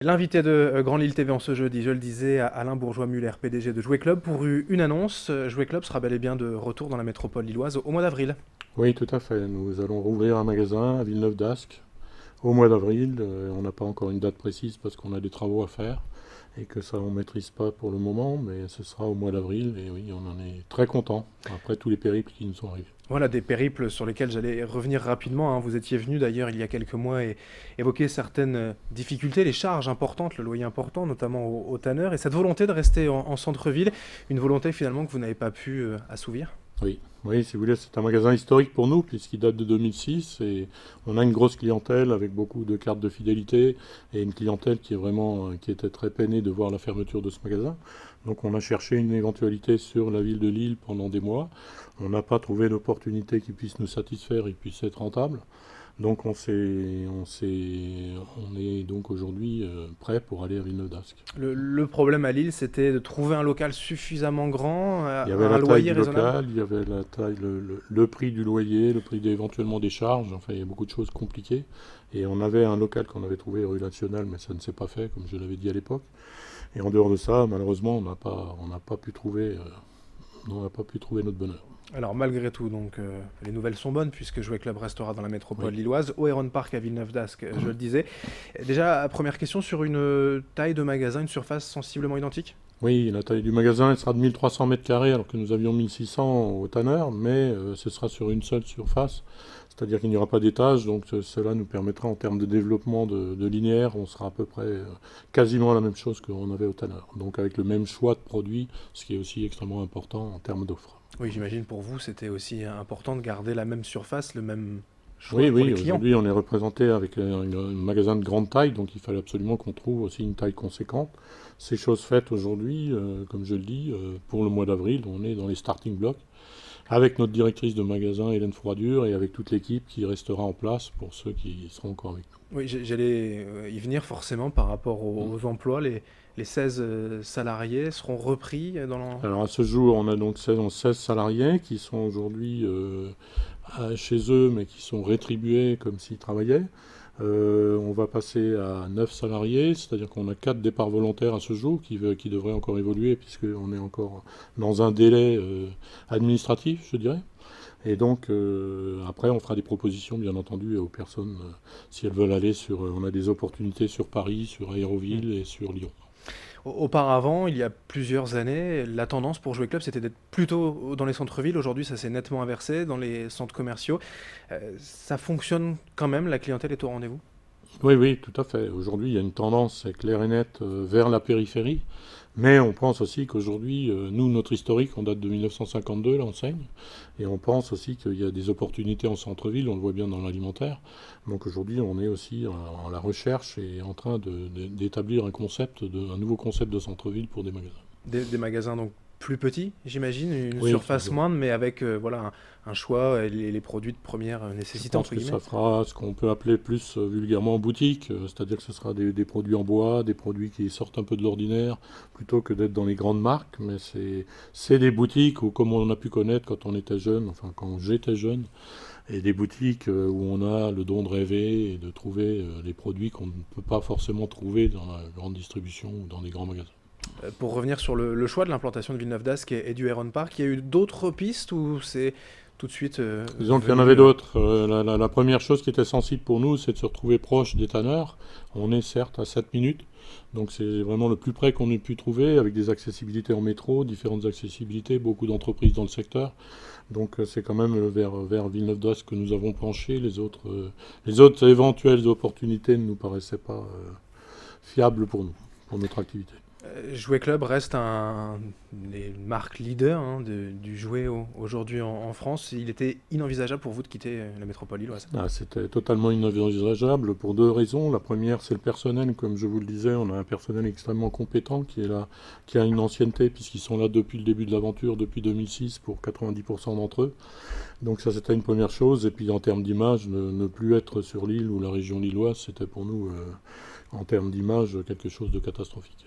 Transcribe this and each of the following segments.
L'invité de Grand Lille TV en ce jeudi, je le disais, Alain Bourgeois-Muller, PDG de Jouet Club, pour une annonce. Jouet Club sera bel et bien de retour dans la métropole lilloise au mois d'avril. Oui, tout à fait. Nous allons rouvrir un magasin à Villeneuve-d'Ascq au mois d'avril. On n'a pas encore une date précise parce qu'on a des travaux à faire et que ça on ne maîtrise pas pour le moment, mais ce sera au mois d'avril et oui, on en est très content après tous les périples qui nous sont arrivés. Voilà des périples sur lesquels j'allais revenir rapidement, hein. Vous étiez venu d'ailleurs il y a quelques mois et évoquer certaines difficultés, les charges importantes, le loyer important, notamment au tanneur, et cette volonté de rester en centre-ville, une volonté finalement que vous n'avez pas pu assouvir. Oui, oui, si vous voulez, c'est un magasin historique pour nous puisqu'il date de 2006 et on a une grosse clientèle avec beaucoup de cartes de fidélité et une clientèle qui est vraiment qui était très peinée de voir la fermeture de ce magasin. Donc on a cherché une éventualité sur la ville de Lille pendant des mois. On n'a pas trouvé d'opportunité qui puisse nous satisfaire et puisse être rentable. Donc on est donc aujourd'hui prêt pour aller à Villeneuve-d'Ascq. Le problème à Lille, c'était de trouver un local suffisamment grand, Il y avait un la taille loyer du raisonnable. local, il y avait la taille, le prix du loyer, le prix éventuellement des charges, enfin il y a beaucoup de choses compliquées. Et on avait un local qu'on avait trouvé rue Nationale, mais ça ne s'est pas fait, comme je l'avais dit à l'époque. Et en dehors de ça, malheureusement, on n'a pas pu trouver, on n'a pas pu trouver notre bonheur. Alors malgré tout, donc les nouvelles sont bonnes puisque Jouet Club restera dans la métropole Oui. lilloise, au Héron Park à Villeneuve-d'Ascq, je le disais. Déjà, première question sur une taille de magasin, une surface sensiblement identique. Oui, la taille du magasin elle sera de 1300 mètres carrés alors que nous avions 1600 au Tanner, mais ce sera sur une seule surface, c'est-à-dire qu'il n'y aura pas d'étage, donc cela nous permettra en termes de développement de linéaire, on sera à peu près quasiment la même chose qu'on avait au Tanner, donc avec le même choix de produits, ce qui est aussi extrêmement important en termes d'offres. Oui, j'imagine pour vous, c'était aussi important de garder la même surface, le même choix Oui, pour les oui, clients. aujourd'hui on est représenté avec un magasin de grande taille, donc il fallait absolument qu'on trouve aussi une taille conséquente. C'est chose faite aujourd'hui, comme je le dis, pour le mois d'avril, on est dans les starting blocks, avec notre directrice de magasin, Hélène Froidure, et avec toute l'équipe qui restera en place pour ceux qui seront encore avec Oui, j'allais y venir forcément par rapport nous. aux emplois. Les 16 salariés seront repris dans Alors à ce jour, on a donc 16 salariés qui sont aujourd'hui chez eux, mais qui sont rétribués comme s'ils travaillaient. On va passer à 9 salariés, c'est-à-dire qu'on a 4 départs volontaires à ce jour qui devraient encore évoluer puisqu'on est encore dans un délai administratif, je dirais. Et donc après, on fera des propositions, bien entendu, aux personnes si elles veulent aller sur... on a des opportunités sur Paris, sur Aéroville et sur Lyon. Auparavant, il y a plusieurs années, la tendance pour Jouet Club, c'était d'être plutôt dans les centres-villes. Aujourd'hui, ça s'est nettement inversé dans les centres commerciaux. Ça fonctionne quand même, la clientèle est au rendez-vous. Oui, oui, tout à fait. Aujourd'hui, il y a une tendance claire et nette vers la périphérie, mais on pense aussi qu'aujourd'hui, nous, notre historique, on date de 1952, l'enseigne, et on pense aussi qu'il y a des opportunités en centre-ville, on le voit bien dans l'alimentaire. Donc aujourd'hui, on est aussi en la recherche et en train d'établir un nouveau concept de centre-ville pour des magasins. Des magasins donc plus petits, j'imagine, une Oui, surface moindre, mais avec voilà, un choix et les produits de première je nécessité, pense entre que guillemets. ça fera ce qu'on peut appeler plus vulgairement boutique, c'est-à-dire que ce sera des produits en bois, des produits qui sortent un peu de l'ordinaire, plutôt que d'être dans les grandes marques, mais c'est des boutiques où, comme on a pu connaître quand on était jeune, enfin quand j'étais jeune, et des boutiques où on a le don de rêver et de trouver les produits qu'on ne peut pas forcément trouver dans la grande distribution ou dans des grands magasins. Pour revenir sur le choix de l'implantation de Villeneuve-d'Ascq et du Héron Park, il y a eu d'autres pistes ou c'est tout de suite Disons qu'il y en venu avait d'autres. La première chose qui était sensible pour nous, c'est de se retrouver proche des tanneurs. On est certes à 7 minutes, donc c'est vraiment le plus près qu'on ait pu trouver, avec des accessibilités en métro, différentes accessibilités, beaucoup d'entreprises dans le secteur. Donc c'est quand même vers Villeneuve-d'Ascq que nous avons penché. Les autres éventuelles opportunités ne nous paraissaient pas fiables pour nous, pour notre activité. Jouet Club reste un des marques leaders, hein, du jouet aujourd'hui en France. Il était inenvisageable pour vous de quitter la métropole lilloise. Ah, c'était totalement inenvisageable pour deux raisons. La première, c'est le personnel. Comme je vous le disais, on a un personnel extrêmement compétent qui est là, qui a une ancienneté, puisqu'ils sont là depuis le début de l'aventure, depuis 2006 pour 90% d'entre eux. Donc ça, c'était une première chose. Et puis en termes d'image, ne plus être sur l'île ou la région lilloise, c'était pour nous, en termes d'image, quelque chose de catastrophique.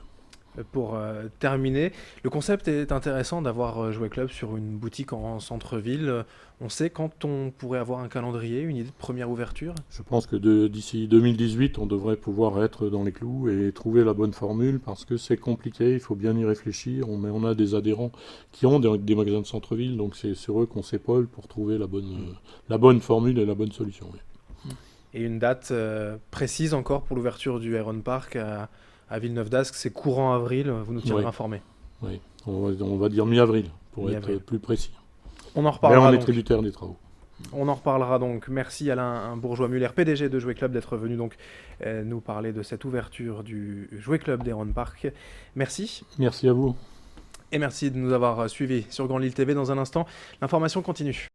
pour terminer, le concept est intéressant d'avoir Jouet Club sur une boutique en centre-ville. On sait quand on pourrait avoir un calendrier, une idée de première ouverture? Je pense que d'ici 2018, on devrait pouvoir être dans les clous et trouver la bonne formule parce que c'est compliqué, il faut bien y réfléchir. On a des adhérents qui ont des magasins de centre-ville, donc c'est sur eux qu'on s'épaule pour trouver la bonne formule et la bonne solution. Oui. Et une date précise encore pour l'ouverture du Iron Park à Villeneuve-d'Ascq, c'est courant avril, vous nous tiendrez Oui. informés. Oui, on va dire mi-avril pour Mi-avril. être plus précis. On en Mais reparlera on est donc. tributaire des travaux. On en reparlera donc. Merci Alain Bourgeois-Muller, PDG de Jouet Club, d'être venu donc nous parler de cette ouverture du Jouet Club d'Heron Park. Merci. Merci à vous. Et merci de nous avoir suivis sur Grand Lille TV. Dans un instant, l'information continue.